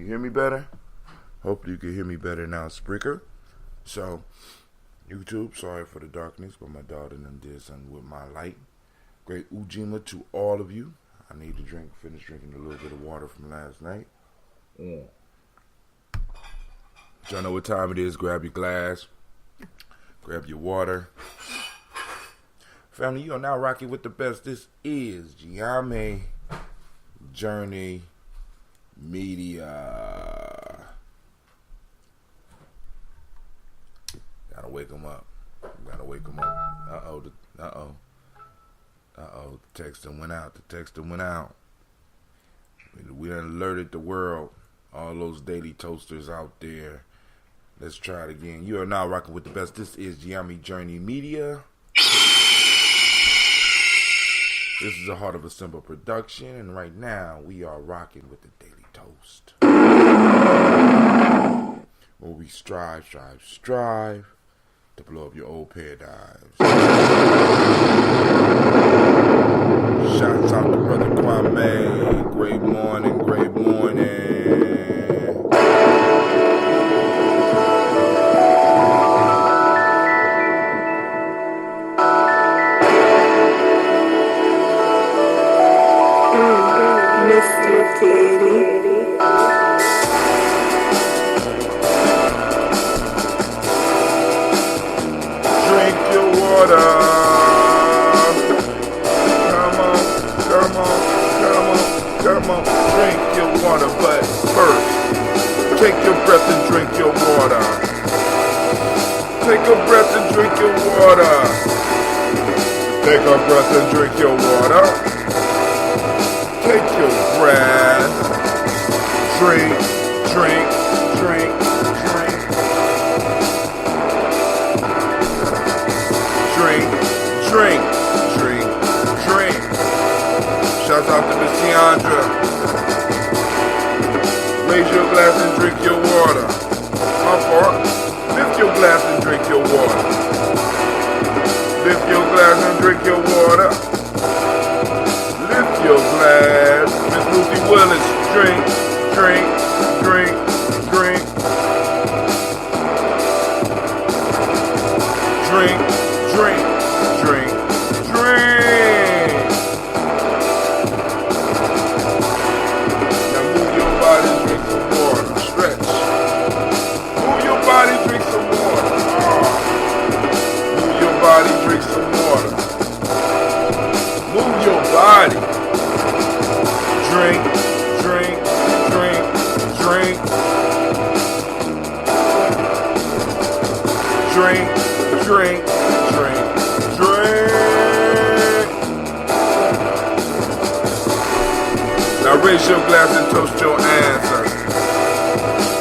hear me better? Hopefully you can hear me better now, Spreaker. So, YouTube, sorry for the darkness, but my daughter done did something with my light. Great Ujima to all of you. I need to finish drinking a little bit of water from last night. Y'all know what time it is. Grab your glass. Grab your water. Family, you are now rocking with the best. This is Gye-Nyame Journey Media. Gotta wake them up. Uh-oh. The texting went out. We done alerted the world. All those daily toasters out there. Let's try it again. You are now rocking with the best. This is Gye-Nyame Journey Media. This is a Heart of a Simple production, and right now we are rocking with the Daily Toast, where we strive to blow up your old paradigms. Shouts out to Brother Gye-Nyame. Great morning. Drink your water. Come on, drink your water, but first, take your breath and drink your water. Take a breath and drink your water. Take a breath and drink your water. Take your breath. Drink. Shouts out to Miss Tiandra. Raise your glass and drink your water. How far? Lift your glass and drink your water. Lift your glass and drink your water. Lift your glass. Miss Lucy Willis, drink. Drink. Now raise your glass and toast your ancestors.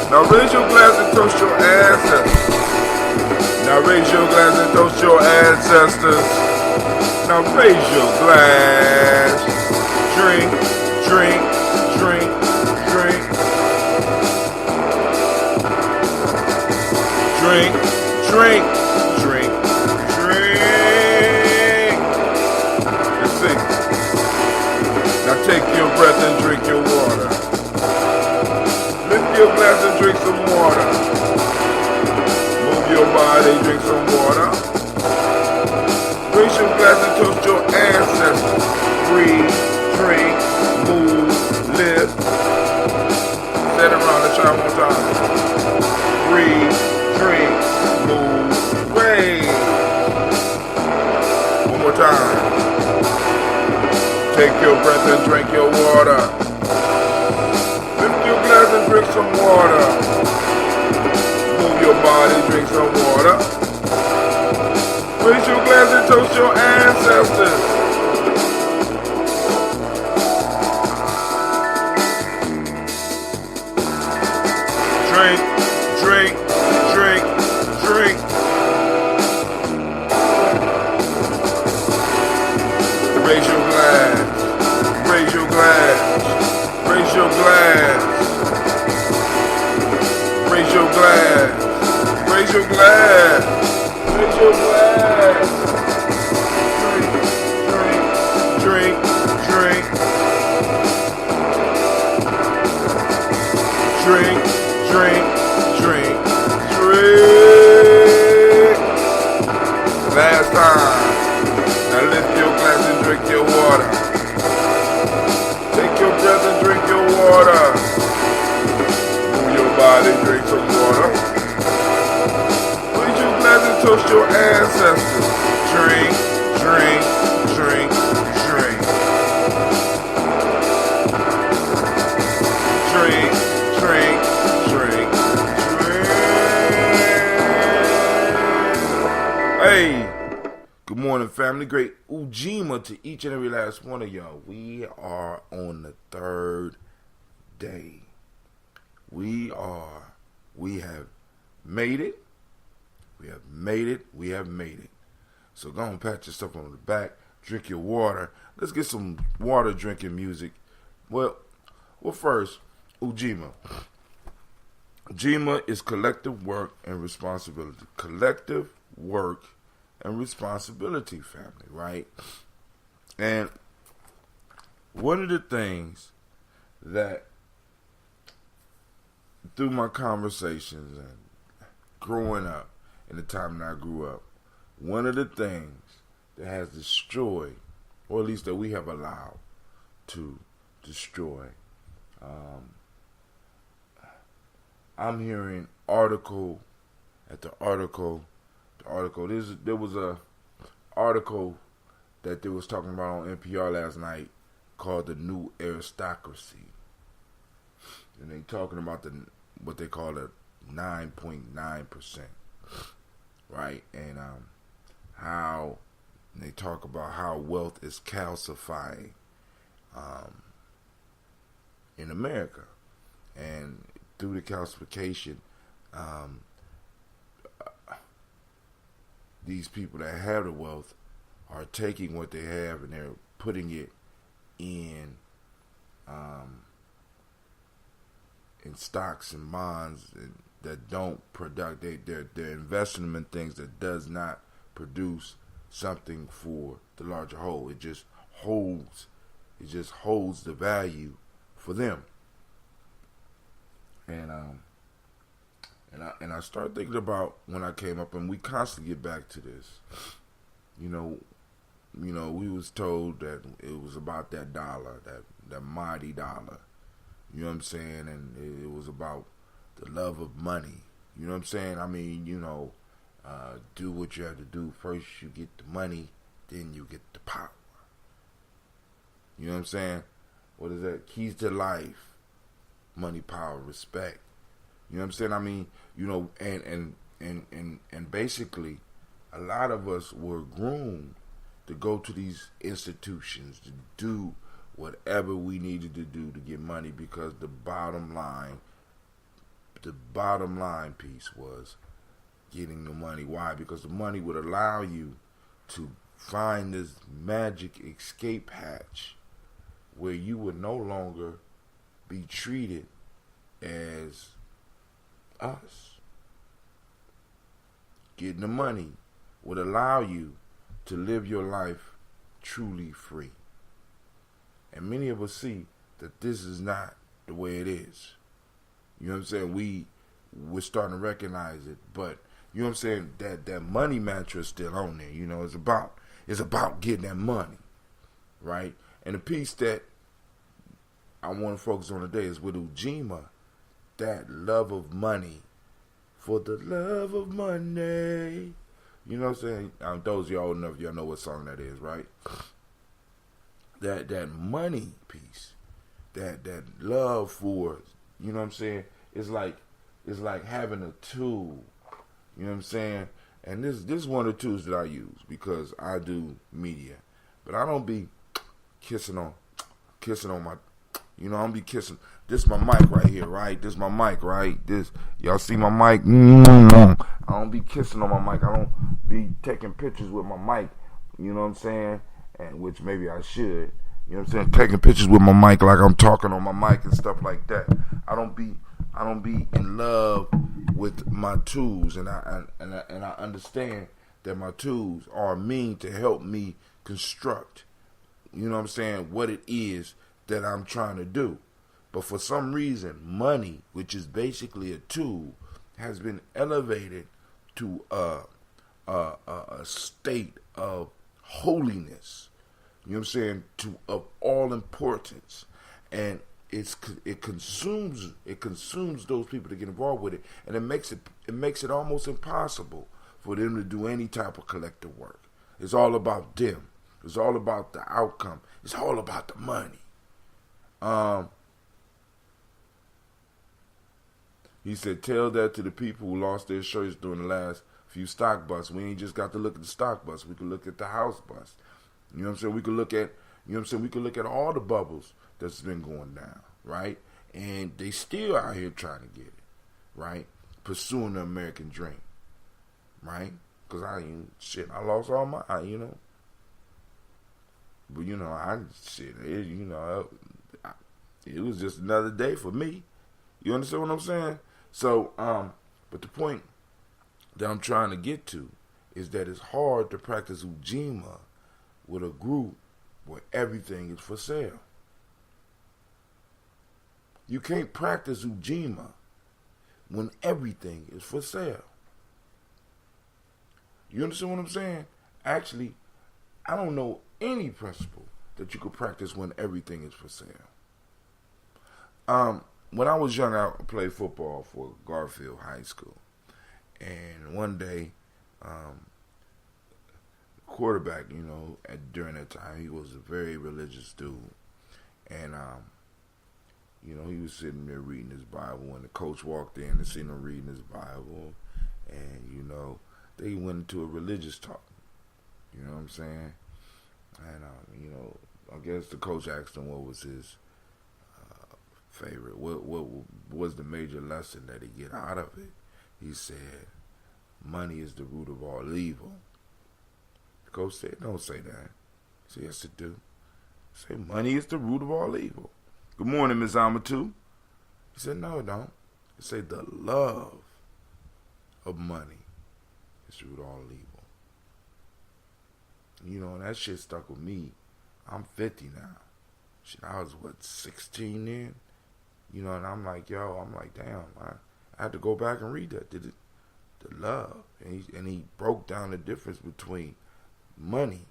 Now raise your glass and toast your ancestors. Now raise your glass and toast your ancestors. Now raise your glass. Drink. Let's sing. Now take your breath and drink your water. Lift your glass and drink some water. Move your body, drink some water. Raise your glass and toast your ancestors. Breathe, drink, move, lift. Set it around and try one time. Breathe, drink, move, raise. One more time. Take your breath and drink your water. Lift your glass and drink some water. Move your body, drink some water. Raise your glass and toast your ancestors. Drink. Raise your glass. Raise your glass. Raise your glass. Raise your glass. Raise your glass. Raise your glass. Drink. lost your ancestors. Drink, drink, drink, drink. Drink, drink, drink, drink. Hey, good morning, family. Great Ujima to each and every last one of y'all. We are on the third day. We have made it. We have made it. We have made it. So go and pat yourself on the back. Drink your water. Let's get some water drinking music. Well, first, Ujima. Ujima is collective work and responsibility. Collective work and responsibility, family, right? And one of the things that through my conversations and growing up, in the time that I grew up, one of the things that has destroyed, or at least that we have allowed to destroy, I'm hearing article after article. There was a article that they was talking about on NPR last night called "The New Aristocracy," and they talking about what they call the 9.9%, right? And how they talk about how wealth is calcifying in America, and through the calcification, these people that have the wealth are taking what they have and they're putting it in stocks and bonds that don't produce. They're investing them in things that does not produce something for the larger whole. It just holds the value for them. And I started thinking about when I came up, and we constantly get back to this. You know, we was told that it was about that dollar, that mighty dollar. You know what I'm saying? And it was about the love of money. You know what I'm saying? I mean, do what you have to do. First you get the money, then you get the power. You know what I'm saying? What is that? Keys to life. Money, power, respect. You know what I'm saying? I mean, and basically a lot of us were groomed to go to these institutions to do whatever we needed to do to get money, because the bottom line piece was getting the money. Why? Because the money would allow you to find this magic escape hatch where you would no longer be treated as us. Getting the money would allow you to live your life truly free. And many of us see that this is not the way it is. You know what I'm saying? We're starting to recognize it, but you know what I'm saying? That money mantra is still on there. It's about getting that money, right? And the piece that I want to focus on today is with Ujima, that love of money, for the love of money. You know what I'm saying? Those of y'all old enough, y'all know what song that is, right? That money piece, that love for, you know what I'm saying? It's like having a tool. You know what I'm saying? And this is one of the tools that I use because I do media, but I don't be kissing on my. I don't be kissing. This is my mic right here, right? This is my mic, right? Y'all see my mic? I don't be kissing on my mic. I don't be taking pictures with my mic. You know what I'm saying? And which maybe I should. You know what I'm saying? Taking pictures with my mic like I'm talking on my mic and stuff like that. I don't be in love with my tools, and I understand that my tools are mean to help me construct. You know what I'm saying? What it is that I'm trying to do. But for some reason, money, which is basically a tool, has been elevated to a state of holiness. You know what I'm saying? Of all importance, and it consumes those people to get involved with it, and it makes it almost impossible for them to do any type of collective work. It's all about them. It's all about the outcome. It's all about the money. He said, tell that to the people who lost their shirts during the last few stock busts. We ain't just got to look at the stock bust. We can look at the house bust. You know what I'm saying? We could look at, we could look at all the bubbles that's been going down, right? And they still out here trying to get it, right? Pursuing the American dream, right? Because I lost all my, But, it was just another day for me. You understand what I'm saying? So, but the point that I'm trying to get to is that it's hard to practice Ujima with a group where everything is for sale. You can't practice Ujima when everything is for sale. You understand what I'm saying? Actually, I don't know any principle that you could practice when everything is for sale. When I was young, I played football for Garfield High School. And one day, quarterback, during that time, he was a very religious dude. And, he was sitting there reading his Bible, and the coach walked in and seen him reading his Bible. And, they went into a religious talk. You know what I'm saying? And, I guess the coach asked him what was his favorite. What was the major lesson that he get out of it? He said, money is the root of all evil. The coach said, don't say that. He said, yes, it do. Say, money is the root of all evil. Good morning, Ms. Amatu. He said, no, it don't. He said, the love of money is the root of all evil. And that shit stuck with me. I'm 50 now. Shit, I was, 16 then? And I'm like, damn, I had to go back and read that. The love. And he broke down the difference between money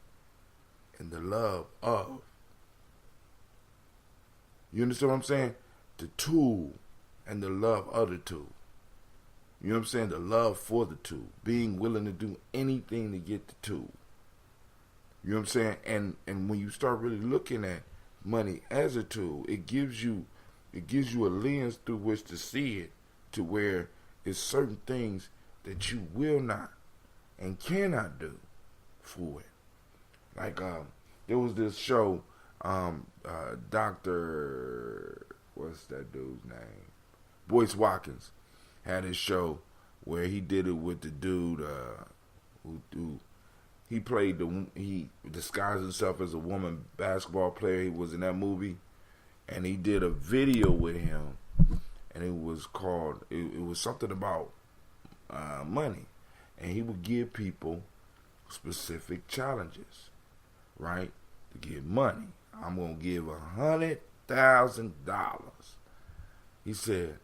and the love of. You understand what I'm saying? The tool and the love of the tool. You know what I'm saying? The love for the tool. Being willing to do anything to get the tool. You know what I'm saying? And when you start really looking at money as a tool, it gives you a lens through which to see it, to where it's certain things that you will not and cannot do for it. Like there was this show, Dr. what's that dude's name? Boyce Watkins had his show where he did it with the dude who he disguised himself as a woman basketball player. He was in that movie, and he did a video with him, and it was called, it was something about money, and he would give people specific challenges, right, to get money. I'm going to give $100,000. He said,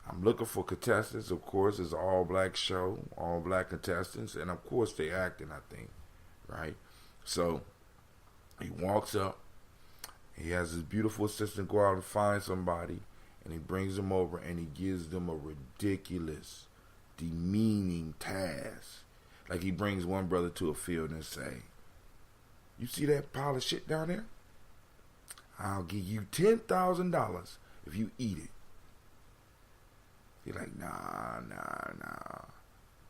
I'm looking for contestants. Of course, it's an all-black show, all-black contestants, and of course they acting, I think, right? So he walks up. He has his beautiful assistant go out and find somebody, and he brings them over, and he gives them a ridiculous, demeaning task. Like he brings one brother to a field and say, you see that pile of shit down there? I'll give you $10,000 if you eat it. He's like, nah.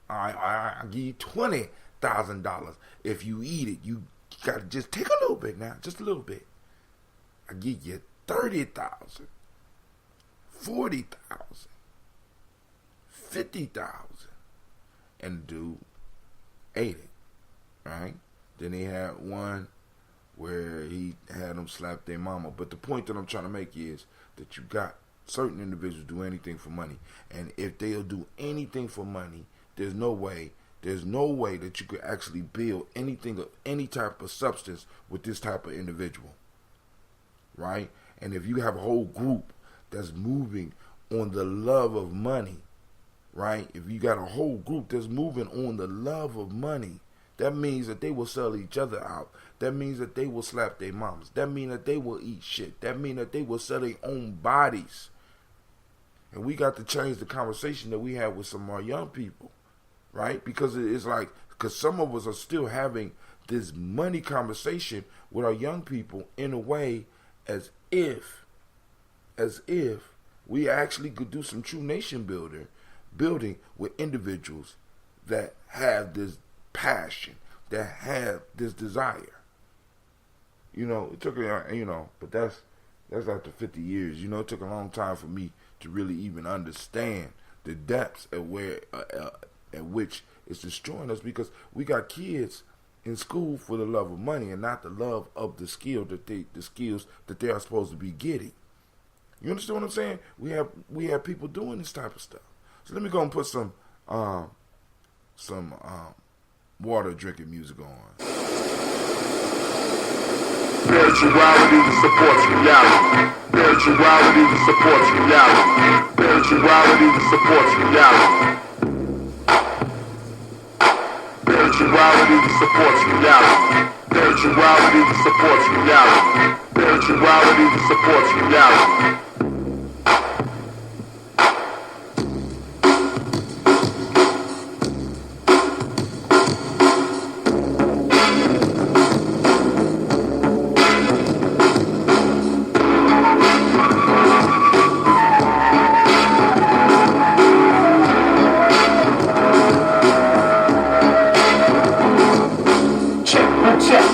I'll give you $20,000 if you eat it. You gotta just take a little bit now, just a little bit. I give you 30,000, 40,000, 50,000, and the dude ate it, right? Then he had one where he had them slap their mama. But the point that I'm trying to make is that you got certain individuals do anything for money, and if they'll do anything for money, there's no way that you could actually build anything of any type of substance with this type of individual, right? And if you have a whole group that's moving on the love of money, right? If you got a whole group that's moving on the love of money, that means that they will sell each other out. That means that they will slap their mamas. That means that they will eat shit. That means that they will sell their own bodies. And we got to change the conversation that we have with some of our young people. right? Because it's like, because some of us are still having this money conversation with our young people in a way as if we actually could do some true nation building with individuals that have this passion, that have this desire. It took but that's after 50 years. It took a long time for me to really even understand the depths at which it's destroying us, because we got kids in school for the love of money and not the love of the skills that they are supposed to be getting. You understand what I'm saying? We have people doing this type of stuff. So let me go and put some water drinking music on. Spirituality supports reality. Spirituality supports reality. Spirituality supports reality. Spirituality supports reality. Spirituality supports reality. Spirituality supports reality.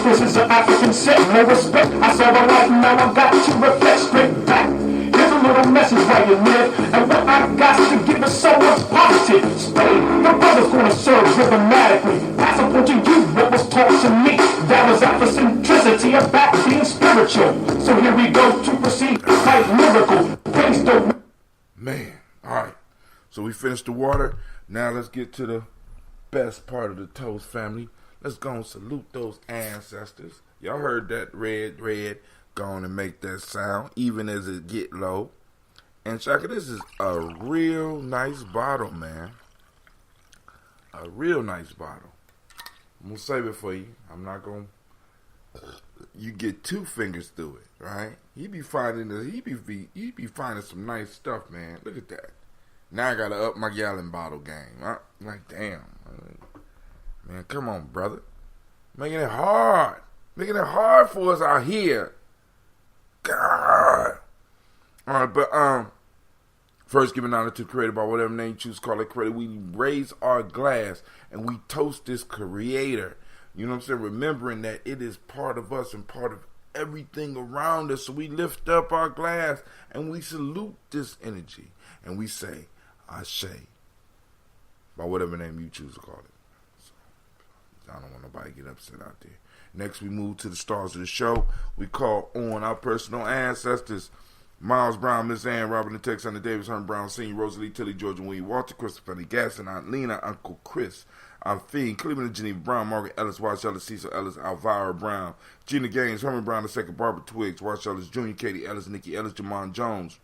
This is an African set, no respect. I saw the light, now I got to reflect straight back. Here's a little message where you live, and what I got to give is so much positive. Spain, the brother's gonna serve rhythmatically. Pass up to you what was taught to me. That was Afrocentricity about being spiritual. So here we go to proceed like miracle. Praise the man. All right, so we finished the water. Now let's get to the best part of the toast, family. Let's go and salute those ancestors. Y'all heard that red, go on and make that sound, even as it get low. And Shaka, this is a real nice bottle, man. A real nice bottle. I'm going to save it for you. I'm not going to... You get 2 fingers through it, right? He be finding some nice stuff, man. Look at that. Now I got to up my gallon bottle game. I'm like, damn. Man, come on, brother. Making it hard. Making it hard for us out here. God. Alright, but first giving honor to the creator by whatever name you choose to call it creator. We raise our glass and we toast this creator. You know what I'm saying? Remembering that it is part of us and part of everything around us. So we lift up our glass and we salute this energy. And we say, Ashe. By whatever name you choose to call it. I don't want nobody to get upset out there. Next, we move to the stars of the show. We call on our personal ancestors. Miles Brown, Miss Ann, Robert and Texas, Hunter Davis, Herman Brown Sr., Rosalie, Tilly, George, and William Walter, Christopher Fanny Gasson, Aunt Lena, Uncle Chris, Aunt Fiend, Cleveland and Geneva Brown, Margaret Ellis, Watch Ellis, Cecil Ellis, Alvira Brown, Gina Gaines, Herman Brown II, Barbara Twiggs, Watch Ellis Jr., Katie Ellis, Nikki Ellis, Jamon Jones,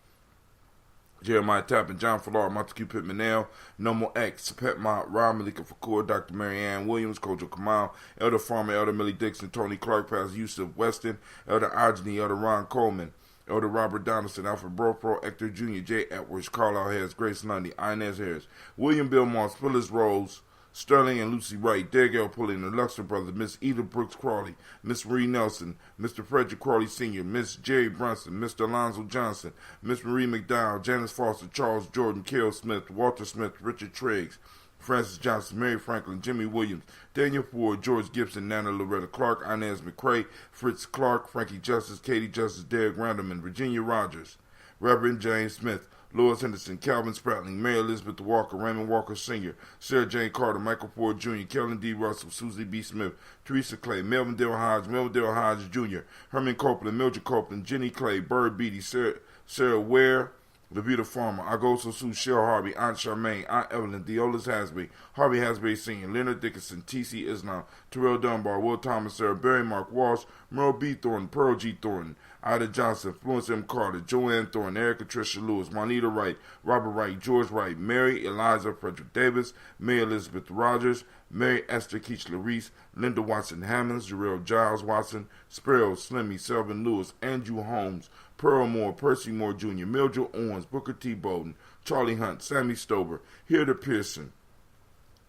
Jeremiah Tappan, John Fallar, Montague Pittman Nail, Nomo X, Pet Mott, Rob Malika Fakur, Dr. Mary Ann Williams, Kojo Kamal, Elder Farmer, Elder Millie Dixon, Tony Clark, Pastor Yusuf Weston, Elder Ajani, Elder Ron Coleman, Elder Robert Donaldson, Alfred Bropro, Hector Jr., J. Edwards, Carlisle Harris, Grace Lundy, Inez Harris, William Bill Moss, Phyllis Rose, Sterling and Lucy Wright, Derek L. Pulley, the Luxor brothers, Miss Eda Brooks Crawley, Miss Marie Nelson, Mr. Frederick Crawley Sr., Miss Jerry Brunson, Mr. Alonzo Johnson, Miss Marie McDowell, Janice Foster, Charles Jordan, Carol Smith, Walter Smith, Richard Triggs, Francis Johnson, Mary Franklin, Jimmy Williams, Daniel Ford, George Gibson, Nana Loretta Clark, Inez McCrae, Fritz Clark, Frankie Justice, Katie Justice, Derek Randleman, Virginia Rogers, Reverend James Smith, Lois Henderson, Calvin Spratling, Mary Elizabeth Walker, Raymond Walker Sr., Sarah Jane Carter, Michael Ford Jr., Kellen D. Russell, Susie B. Smith, Teresa Clay, Melvin Dale Hodge Jr., Herman Copeland, Mildred Copeland, Jenny Clay, Bird Beatty, Sarah Ware, Levita Farmer, Agoso Sue, Cheryl Harvey, Aunt Charmaine, Aunt Evelyn, Deolis Hasbury, Harvey Hasbury Sr., Leonard Dickinson, T.C. Islam, Terrell Dunbar, Will Thomas, Sarah Berry, Mark Walsh, Merle B. Thornton, Pearl G. Thornton, Ida Johnson, Florence M. Carter, Joanne Thornton, Erica Tricia Lewis, Juanita Wright, Robert Wright, George Wright, Mary Eliza Frederick Davis, Mary Elizabeth Rogers, Mary Esther Keachler Reese, Linda Watson Hammonds, Jarrell Giles Watson, Sparrow, Slimmy, Selvin Lewis, Andrew Holmes, Pearl Moore, Percy Moore Jr., Mildred Owens, Booker T. Bowden, Charlie Hunt, Sammy Stover, Hilda Pearson,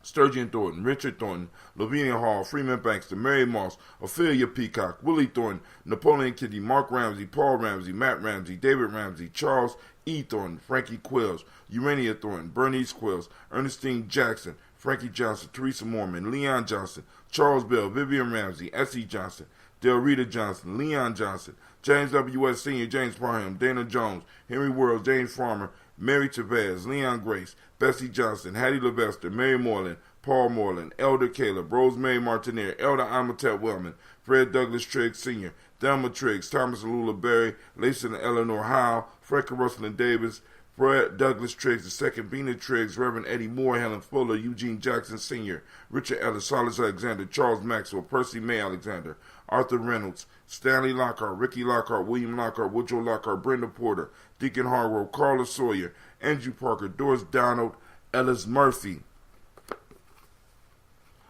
Sturgeon Thornton, Richard Thornton, Lavinia Hall, Freeman Bankston, Mary Moss, Ophelia Peacock, Willie Thornton, Napoleon Kitty, Mark Ramsey, Paul Ramsey, Matt Ramsey, David Ramsey, Charles E. Thornton, Frankie Quills, Urania Thornton, Bernice Quills, Ernestine Jackson, Frankie Johnson, Teresa Mormon, Leon Johnson, Charles Bell, Vivian Ramsey, S.E. Johnson, Del Rita Johnson, Leon Johnson, James W.S. Sr., James Parham, Dana Jones, Henry Worrell, James Farmer, Mary Chavez, Leon Grace, Bessie Johnson, Hattie Levester, Mary Moreland, Paul Moreland, Elder Caleb, Rosemary Martineer, Elder Amatette Wellman, Fred Douglas Triggs Sr., Thelma Triggs, Thomas Lula Berry, Lisa and Eleanor Howe, Frank Russell Davis, Fred Douglas Triggs II, Bina Triggs, Reverend Eddie Moore, Helen Fuller, Eugene Jackson Sr., Richard Ellis, Silas Alexander, Charles Maxwell, Percy May Alexander, Arthur Reynolds, Stanley Lockhart, Ricky Lockhart, William Lockhart, Woodrow Lockhart, Brenda Porter, Deacon Harwell, Carla Sawyer, Andrew Parker, Doris Donald, Ellis Murphy.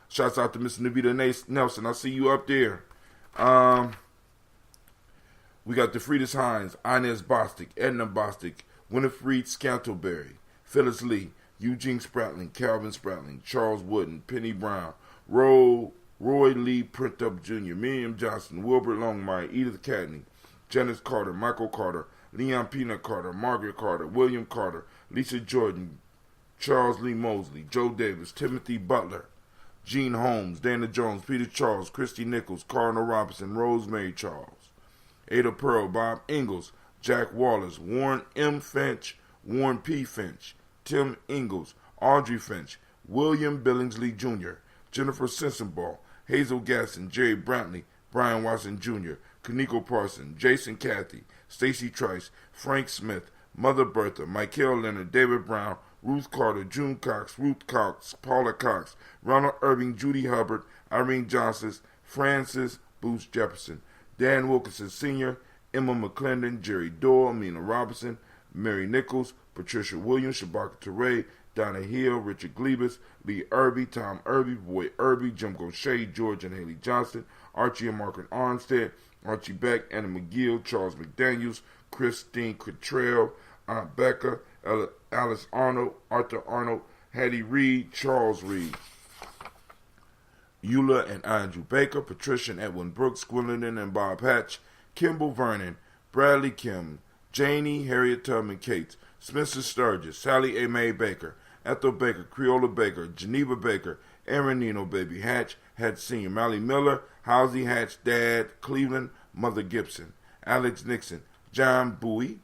Shouts out to Miss Navita Nelson. I see you up there. We got DeFridas Hines, Inez Bostic, Edna Bostic, Winifred Scantleberry, Phyllis Lee, Eugene Spratling, Calvin Spratling, Charles Wooden, Penny Brown, Roy Lee Printup Jr., Miriam Johnson, Wilbert Longmire, Edith Cadney, Janice Carter, Michael Carter, Leon Peanut Carter, Margaret Carter, William Carter, Lisa Jordan, Charles Lee Mosley, Joe Davis, Timothy Butler, Gene Holmes, Dana Jones, Peter Charles, Christy Nichols, Cardinal Robinson, Rosemary Charles, Ada Pearl, Bob Ingalls, Jack Wallace, Warren M. Finch, Warren P. Finch, Tim Ingalls, Audrey Finch, William Billingsley Jr., Jennifer Sensenball, Hazel Gasson, Jerry Brantley, Brian Watson Jr., Kaneko Parson, Jason Cathy, Stacy Trice, Frank Smith, Mother Bertha, Michael Leonard, David Brown, Ruth Carter, June Cox, Ruth Cox, Paula Cox, Ronald Irving, Judy Hubbard, Irene Johnson, Francis Booth Jefferson, Dan Wilkinson Sr., Emma McClendon, Jerry Doyle, Amina Robinson, Mary Nichols, Patricia Williams, Shabaka Teray, Donna Hill, Richard Glebus, Lee Irby, Tom Irby, Boy Irby, Jim Gaucher, George and Haley Johnson, Archie and Margaret Armstead, Archie Beck, Anna McGill, Charles McDaniels, Christine Cottrell, Aunt Becca, Alice Arnold, Arthur Arnold, Hattie Reed, Charles Reed, Eula and Andrew Baker, Patricia and Edwin Brooks, Gwendolyn and Bob Hatch, Kimball Vernon, Bradley Kim, Janie, Harriet Tubman Cates, Spencer Sturgis, Sally A. Mae Baker, Ethel Baker, Creola Baker, Geneva Baker, Aaron Nino Baby Hatch, Hatch Sr., Mally Miller, Housie Hatch Dad, Cleveland, Mother Gibson, Alex Nixon, John Bowie,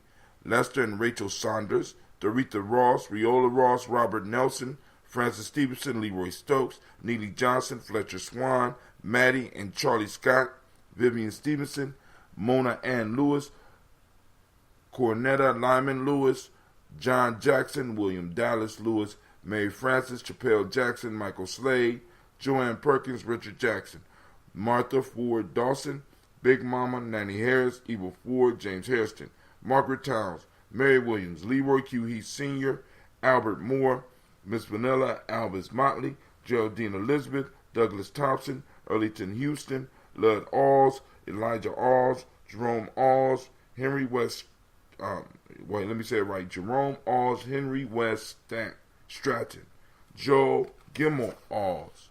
Lester and Rachel Saunders, Doretha Ross, Riola Ross, Robert Nelson, Francis Stevenson, Leroy Stokes, Neely Johnson, Fletcher Swan, Maddie and Charlie Scott, Vivian Stevenson, Mona Ann Lewis, Cornetta Lyman Lewis, John Jackson, William Dallas Lewis, Mary Francis, Chappelle Jackson, Michael Slade, Joanne Perkins, Richard Jackson, Martha Ford Dawson, Big Mama, Nanny Harris, Eva Ford, James Hairston, Margaret Towns, Mary Williams, Leroy Q. Heath Sr., Albert Moore, Miss Vanilla, Alvis Motley, Geraldine Elizabeth, Douglas Thompson, Earlyton Houston, Lud Alls, Elijah Alls, Jerome Alls, Henry West, Jerome Alls, Henry West Stratton, Joe Gilmore Alls,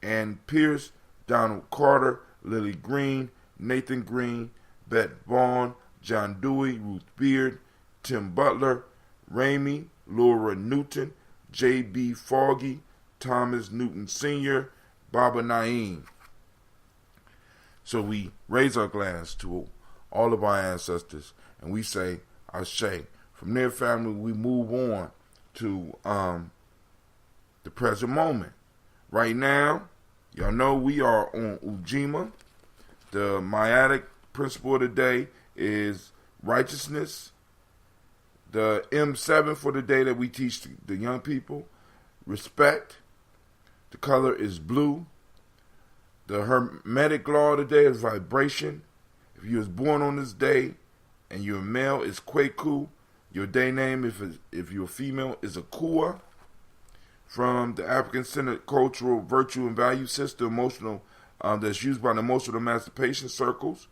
Ann Pierce, Donald Carter, Lily Green, Nathan Green, Bette Vaughn, John Dewey, Ruth Beard, Tim Butler, Ramey, Laura Newton, J.B. Foggy, Thomas Newton Sr., Baba Naeem. So we raise our glass to all of our ancestors and we say, Ashe. From their family, we move on to the present moment. Right now, y'all know we are on Ujima. The Maiatic principle of the day is righteousness. The M7 for the day that we teach the young people, respect. The color is blue. The Hermetic law of the day is vibration. If you was born on this day and you're a male, is Kweku. Your day name, if you're a female, is Akua. From the African-centered cultural virtue and value system, emotional that's used by the emotional emancipation circles.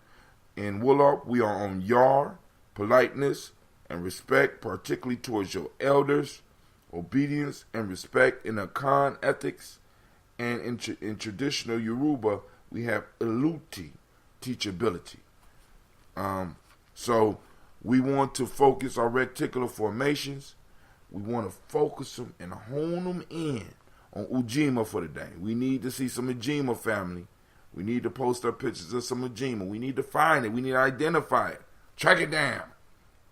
In Wolof, we are on Yar, politeness, and respect, particularly towards your elders. obedience and respect. In Akan ethics and in traditional Yoruba, we have Iluti, teachability. So we want to focus our reticular formations. We want to focus them and hone them in on Ujima for the day. We need to see some Ujima family. We need to post up pictures of some Ujima. We need to find it. We need to identify it. Track it down.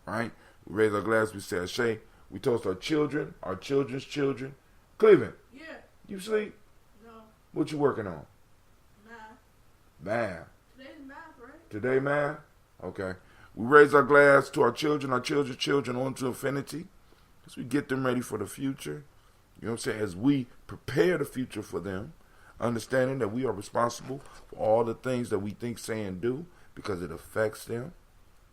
Right? We raise our glass. We say Ashe. We toast our children, our children's children. Cleveland. Yeah. You sleep? No. What you working on? Math. Math. Today's math, right? Today, math? Okay. We raise our glass to our children's children on to infinity. As we get them ready for the future. You know what I'm saying? As we prepare the future for them, understanding that we are responsible for all the things that we think, say, and do because it affects them.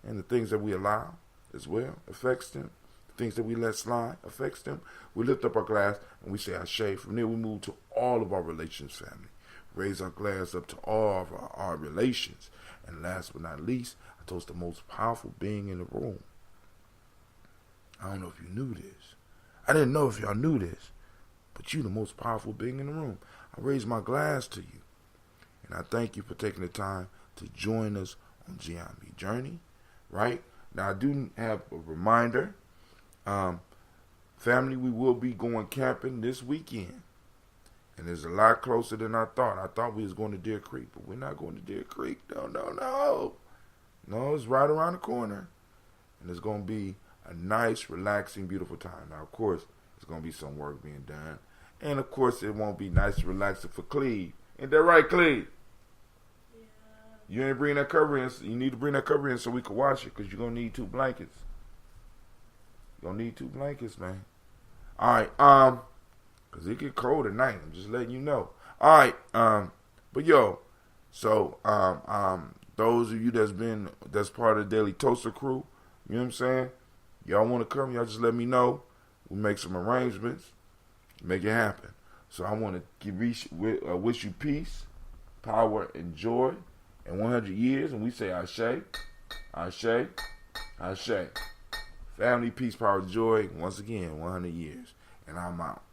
And the things that we allow as well affects them. The things that we let slide affects them. We lift up our glass and we say Ashe. From there we move to all of our relations, family. Raise our glass up to all of our relations. And last but not least, I toast the most powerful being in the room. I don't know if you knew this. I didn't know if y'all knew this. But you the most powerful being in the room. I raise my glass to you. And I thank you for taking the time to join us on Gye-Nyame Journey. Right? Now I do have a reminder. Family, we will be going camping this weekend. And it's a lot closer than I thought. I thought we was going to Deer Creek, but we're not going to Deer Creek. No. No, it's right around the corner. And it's going to be a nice, relaxing, beautiful time. Now, of course, there's going to be some work being done. And, of course, it won't be nice and relaxing for Cleve. Ain't that right, Cleve? Yeah. You ain't bring that cover in. You need to bring that cover in so we can wash it because you're going to need 2 blankets. You're going to need 2 blankets, man. All right, because it get cold at night. I'm just letting you know. All right, but yo, so those of you that's part of the Daily Toaster crew, you know what I'm saying? Y'all want to come? Y'all just let me know. We make some arrangements, make it happen. So I want to wish you peace, power, and joy, and 100 years. And we say Ashe, Ashe, Ashe. Family, peace, power, joy. Once again, 100 years. And I'm out.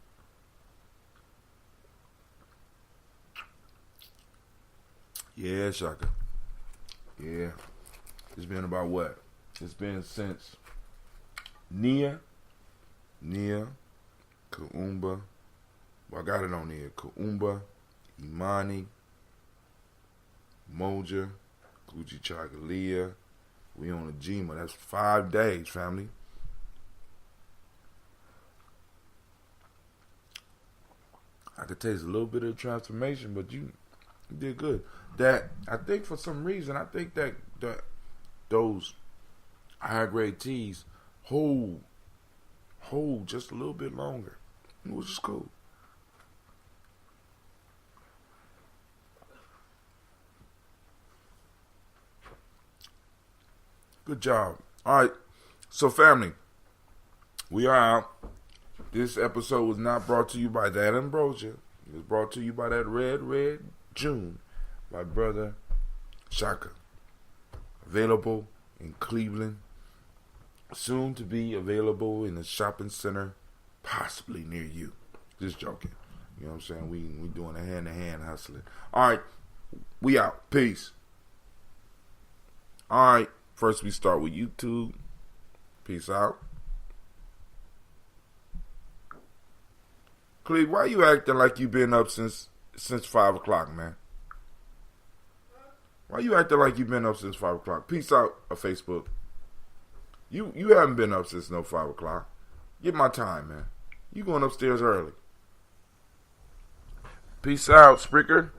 Yeah, Shaka. Yeah. It's been about what? It's been since Nia, Kaumba. Well, I got it on there. Kaumba, Imani, Moja, Gucci Chagalia. We on Ujima. That's 5 days, family. I could taste a little bit of transformation, but you did good. That I think for some reason, I think that those high grade teas hold just a little bit longer, which is cool. Good job. All right, so family, we are out. This episode was not brought to you by that ambrosia. It was brought to you by that red June by Brother Shaka. Available in Cleveland. Soon to be available in a shopping center, possibly near you. Just joking. You know what I'm saying? We doing a hand-to-hand hustling. All right, we out. Peace. All right, first we start with YouTube. Peace out. Cleve, why you acting like you been up since 5 o'clock, man? Why you acting like you been up since 5 o'clock? Peace out, Facebook. You haven't been up since no 5 o'clock. Get my time, man. You going upstairs early. Peace out, Spreaker.